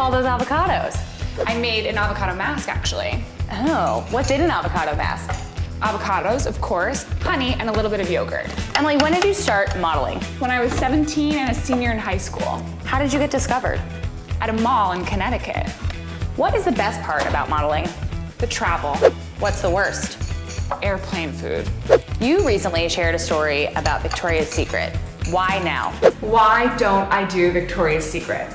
all those avocados? I made an avocado mask, actually. Oh, what's in an avocado mask? Avocados, of course, honey, and a little bit of yogurt. Emily, when did you start modeling? When I was 17 and a senior in high school. How did you get discovered? At a mall in Connecticut. What is the best part about modeling? The travel. What's the worst? Airplane food. You recently shared a story about Victoria's Secret. Why now? Why don't I do Victoria's Secret?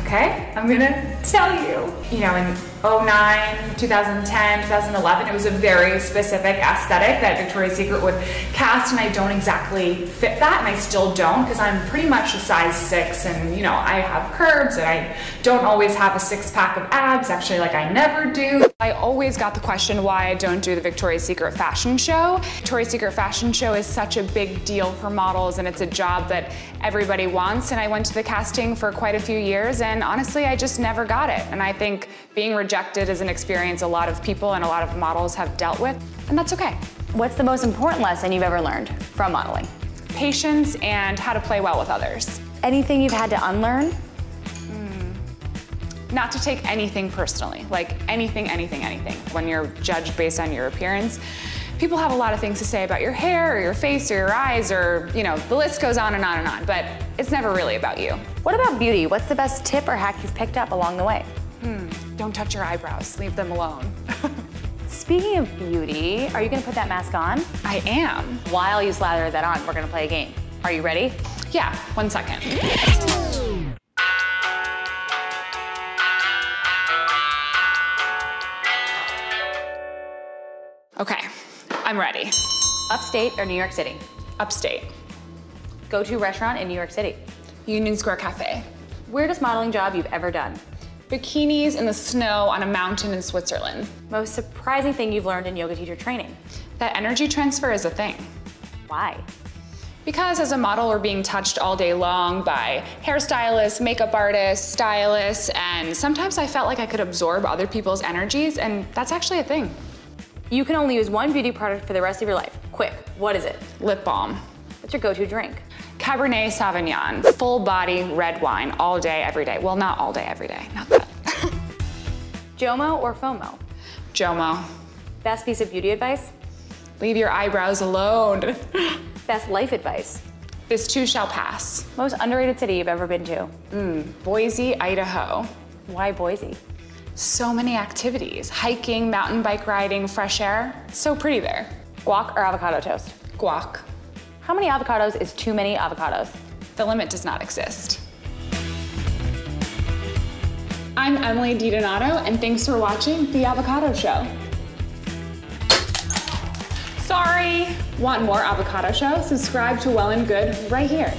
Okay, I'm gonna tell you. You know, in 2009, 2010, 2011, it was a very specific aesthetic that Victoria's Secret would cast, and I don't exactly fit that, and I still don't, because I'm pretty much a size 6, and you know, I have curves, and I don't always have a 6-pack of abs, actually, like I never do. I always got the question why I don't do the Victoria's Secret fashion show. Victoria's Secret fashion show is such a big deal for models, and it's a job that everybody wants, and I went to the casting for quite a few years, and honestly, I just never got it. And I think being rejected is an experience a lot of people and a lot of models have dealt with, and that's okay. What's the most important lesson you've ever learned from modeling? Patience and how to play well with others. Anything you've had to unlearn? Not to take anything personally, like anything. When you're judged based on your appearance, people have a lot of things to say about your hair or your face or your eyes or, you know, the list goes on and on and on, but it's never really about you. What about beauty? What's the best tip or hack you've picked up along the way? Don't touch your eyebrows, leave them alone. Speaking of beauty, are you gonna put that mask on? I am. While you slather that on, we're gonna play a game. Are you ready? Yeah, 1 second. Okay, I'm ready. Upstate or New York City? Upstate. Go-to restaurant in New York City? Union Square Cafe. Weirdest modeling job you've ever done? Bikinis in the snow on a mountain in Switzerland. Most surprising thing you've learned in yoga teacher training? That energy transfer is a thing. Why? Because as a model, we're being touched all day long by hairstylists, makeup artists, stylists, and sometimes I felt like I could absorb other people's energies, and that's actually a thing. You can only use one beauty product for the rest of your life. Quick, what is it? Lip balm. What's your go-to drink? Cabernet Sauvignon, full body red wine, all day, every day. Well, not all day, every day, not that. JOMO or FOMO? JOMO. Best piece of beauty advice? Leave your eyebrows alone. Best life advice? This too shall pass. Most underrated city you've ever been to? Boise, Idaho. Why Boise? So many activities. Hiking, mountain bike riding, fresh air. It's so pretty there. Guac or avocado toast? Guac. How many avocados is too many avocados? The limit does not exist. I'm Emily DiDonato, and thanks for watching The Avocado Show. Sorry. Want more Avocado Show? Subscribe to Well+Good right here.